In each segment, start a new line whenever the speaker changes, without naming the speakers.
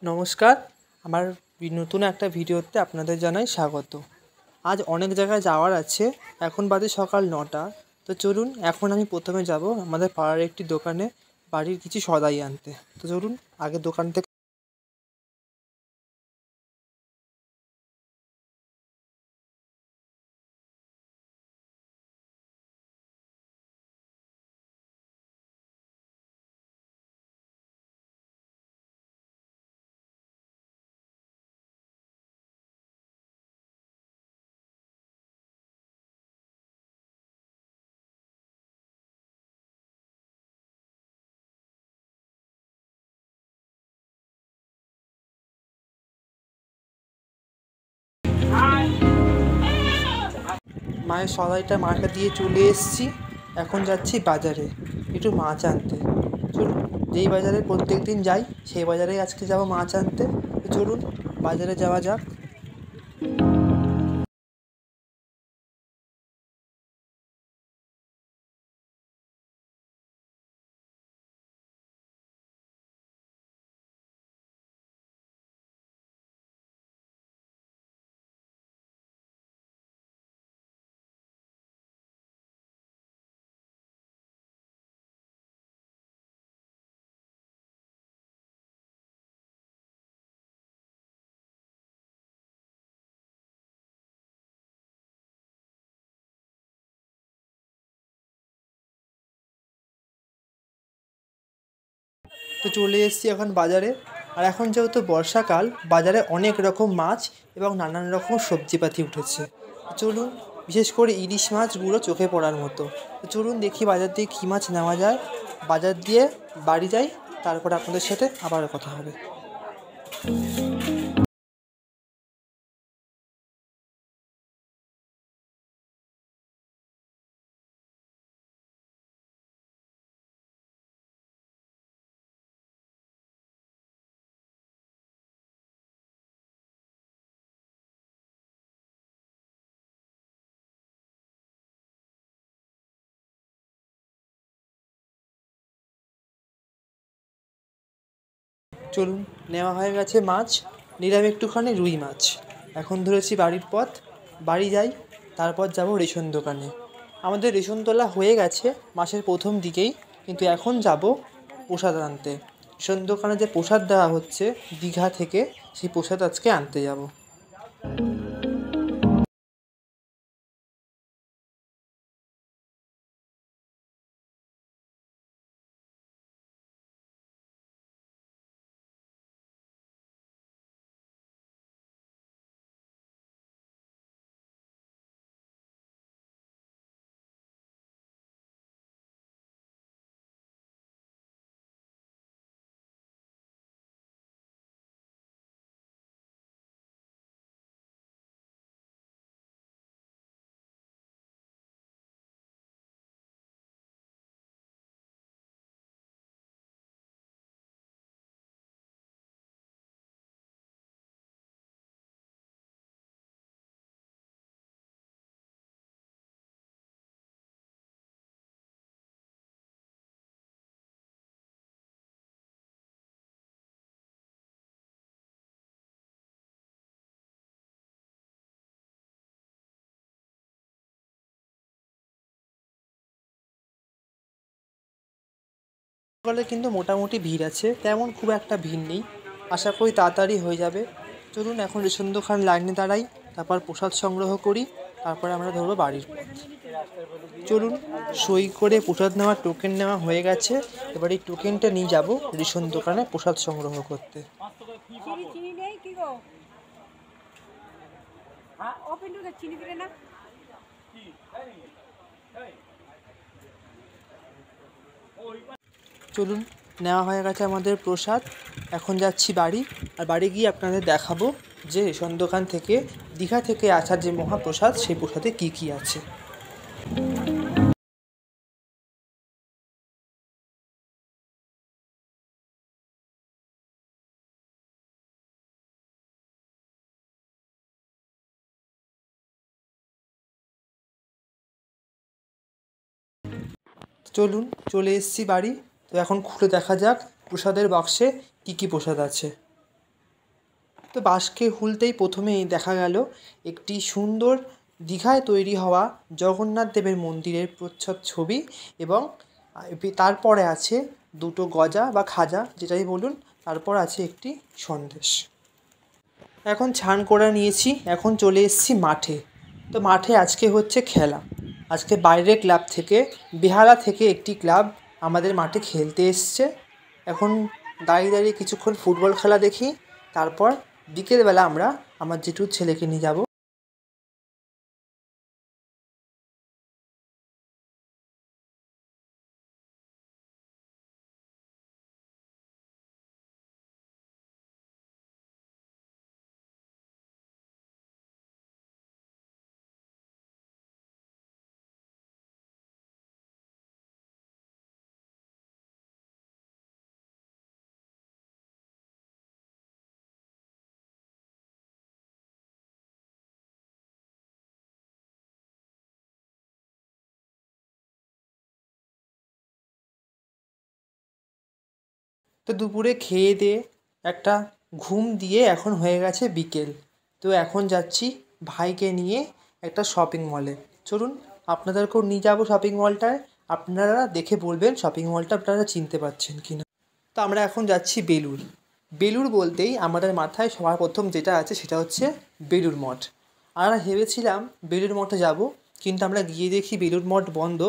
নমস্কার, আমার নতুন একটা ভিডিওতে আপনাদের জানাই স্বাগত। আজ অনেক জায়গায় যাওয়ার আছে। এখন বাজে সকাল ৯টা। তো চলুন, এখন আমি প্রথমে যাব আমাদের পাড়ার একটি দোকানে বাড়ির কিছু সদাই আনতে। তো চলুন আগে দোকান থেকে। মায়ের সদাইটা মাকে দিয়ে চলে এসেছি। এখন যাচ্ছি বাজারে একটু মাছ আনতে। চলুন, যেই বাজারে প্রত্যেক দিন যাই সেই বাজারেই আজকে যাব মাছ আনতে। তো চলুন বাজারে যাওয়া যাক। তো চলে এসেছি এখন বাজারে। আর এখন যেহেতু বর্ষাকাল, বাজারে অনেক রকম মাছ এবং নানান রকম সবজিপাতি উঠেছে। তো চলুন, বিশেষ করে ইলিশ মাছগুলো চোখে পড়ার মতো। তো চলুন দেখি বাজার দিয়ে কী মাছ নেওয়া যায়। বাজার দিয়ে বাড়ি যাই, তারপর আপনাদের সাথে আবার কথা হবে। চলুন, নেওয়া হয়ে গেছে মাছ। নিলাম একটুখানি রুই মাছ। এখন ধরেছি বাড়ির পথ। বাড়ি যাই, তারপর যাব রেশন দোকানে। আমাদের রেশন তোলা হয়ে গেছে মাসের প্রথম দিকেই, কিন্তু এখন যাব প্রসাদ আনতে। রেশন দোকানে যে প্রসাদ দেওয়া হচ্ছে দীঘা থেকে, সেই প্রসাদ আজকে আনতে যাব। সকালে কিন্তু মোটামুটি ভিড় আছে, তেমন খুব একটা ভিড় নেই। আশা করি তাড়াতাড়ি হয়ে যাবে। চলুন এখন রেশন দোকান লাইনে দাঁড়াই, তারপর প্রসাদ সংগ্রহ করি, তারপরে আমরা ধরবো বাড়ির পথ। চলুন, সই করে প্রসাদ নেওয়ার টোকেন নেওয়া হয়ে গেছে। এবার এই টোকেনটা নিয়ে যাব রেশন দোকানে প্রসাদ সংগ্রহ করতে। চলুন, নেওয়া হয়ে গেছে আমাদের প্রসাদ। এখন যাচ্ছি বাড়ি। আর বাড়ি গিয়ে আপনাদের দেখাবো যে রেশন দোকান থেকে দীঘা থেকে আসা যে মহাপ্রসাদ, সেই প্রসাদে কী কী আছে। চলুন, চলে এসেছি বাড়ি। তো এখন খুলে দেখা যাক প্রসাদের বাক্সে কী কী প্রসাদ আছে। তো বাসকে খুলতেই প্রথমেই দেখা গেল একটি সুন্দর দীঘায় তৈরি হওয়া জগন্নাথ দেবের মন্দিরের প্রচ্ছদ ছবি এবং তারপরে আছে দুটো গজা বা খাজা যেটাই বলুন, তারপর আছে একটি সন্দেশ। এখন স্নান করে নিয়েছি, এখন চলে এসেছি মাঠে। তো মাঠে আজকে হচ্ছে খেলা। আজকে বাইরের ক্লাব থেকে, বেহালা থেকে একটি ক্লাব আমাদের মাঠে খেলতে এসছে। এখন দাঁড়িয়ে দাঁড়িয়ে কিছুক্ষণ ফুটবল খেলা দেখি, তারপর বিকেলবেলা আমরা আমার জেঠুর ছেলেকে নিয়ে যাব। তো দুপুরে খেয়ে দিয়ে একটা ঘুম দিয়ে এখন হয়ে গেছে বিকেল। তো এখন যাচ্ছি ভাইকে নিয়ে একটা শপিং মলে। চলুন আপনাদেরকেও নিয়ে যাবো শপিং মলটায়, আপনারা দেখে বলবেন শপিং মলটা আপনারা চিনতে পারছেন কি না। তো আমরা এখন যাচ্ছি বেলুড়। বেলুড় বলতেই আমাদের মাথায় সবার প্রথম যেটা আছে সেটা হচ্ছে বেলুড় মঠ। আমরা ভেবেছিলাম বেলুড় মঠে যাব, কিন্তু আমরা গিয়ে দেখি বেলুড় মঠ বন্ধ,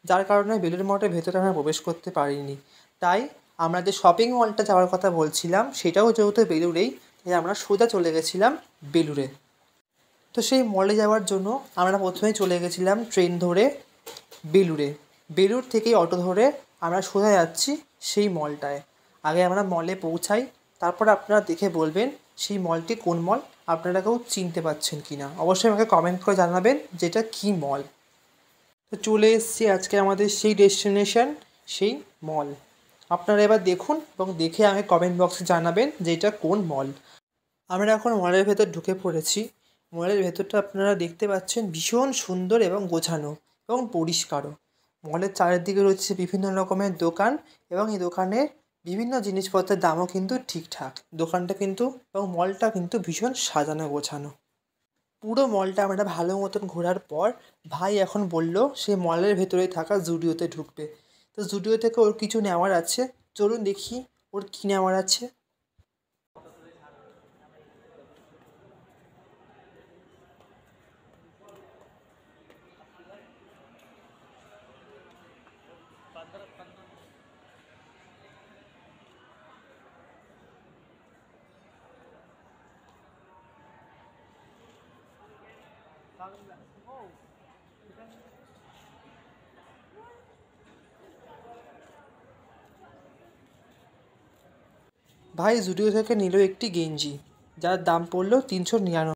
যার কারণে বেলুড় মঠের ভেতরে আমরা প্রবেশ করতে পারিনি। তাই আমরা যে শপিং মলটা যাওয়ার কথা বলছিলাম সেটাও যেহেতু বেলুড়েই, তাই আমরা সোজা চলে গেছিলাম বেলুড়ে। তো সেই মলে যাওয়ার জন্য আমরা প্রথমেই চলে গেছিলাম ট্রেন ধরে বেলুড়ে। বেলুড় থেকেই অটো ধরে আমরা সোজা যাচ্ছি সেই মলটায়। আগে আমরা মলে পৌঁছাই, তারপর আপনারা দেখে বলবেন সেই মলটি কোন মল, আপনারা কেউ চিনতে পারছেন কি না। অবশ্যই আমাকে কমেন্ট করে জানাবেন যেটা কী মল। তো চলে এসেছি আজকে আমাদের সেই ডেস্টিনেশন, সেই মল। আপনারা এবার দেখুন এবং দেখে আমাকে কমেন্ট বক্সে জানাবেন যে এটা কোন মল। আমরা এখন মলের ভেতর ঢুকে পড়েছি। মলের ভেতরটা আপনারা দেখতে পাচ্ছেন ভীষণ সুন্দর এবং গোছানো এবং পরিষ্কারও। মলের চারিদিকে রয়েছে বিভিন্ন রকমের দোকান এবং এই দোকানের বিভিন্ন জিনিসপত্রের দামও কিন্তু ঠিকঠাক। দোকানটা কিন্তু এবং মলটা কিন্তু ভীষণ সাজানো গোছানো। পুরো মলটা আমরা ভালো মতন ঘোরার পর ভাই এখন বলল সে মলের ভেতরে থাকা জুডিওতে ঢুকবে। তো জুডিও থেকে ওর কিছু নেওয়ার আছে, চলুন দেখি ওর কী নেওয়ার আছে। ভাই জুডিও থেকে নিল একটি গেঞ্জি, যার দাম পড়লো 399।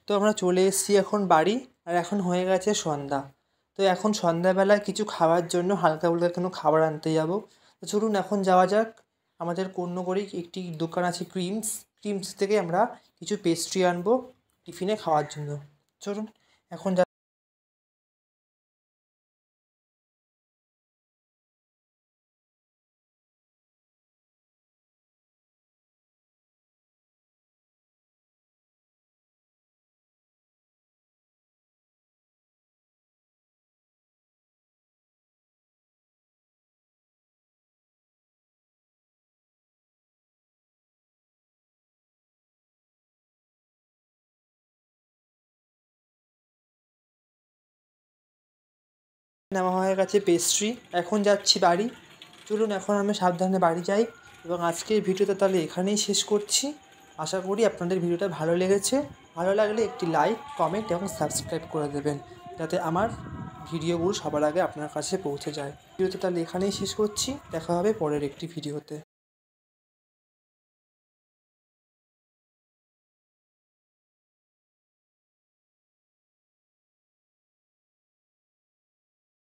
তো আমরা চলে এসেছি এখন বাড়ি, আর এখন হয়ে গেছে সন্ধ্যা। তো এখন সন্ধ্যাবেলায় কিছু খাওয়ার জন্য হালকা ফুলকা কোনো খাবার আনতে যাব। তো চলুন এখন যাওয়া যাক। আমাদের কর্ণগড়ি একটি দোকান আছে ক্রিমস থেকে আমরা কিছু পেস্ট্রি আনবো টিফিনে খাওয়ার জন্য। চলুন এখন নেওয়া হয়ে গেছে পেস্ট্রি, এখন যাচ্ছি বাড়ি। চলুন এখন আমি সাবধানে বাড়ি যাই। এবং আজকের ভিডিওটা তাহলে এখানেই শেষ করছি। আশা করি আপনাদের ভিডিওটা ভালো লেগেছে। ভালো লাগলে একটি লাইক, কমেন্ট এবং সাবস্ক্রাইব করে দেবেন, যাতে আমার ভিডিওগুলো সবার আগে আপনার কাছে পৌঁছে যায়। ভিডিওটা তাহলে এখানেই শেষ করছি। দেখা হবে পরের একটি ভিডিওতে।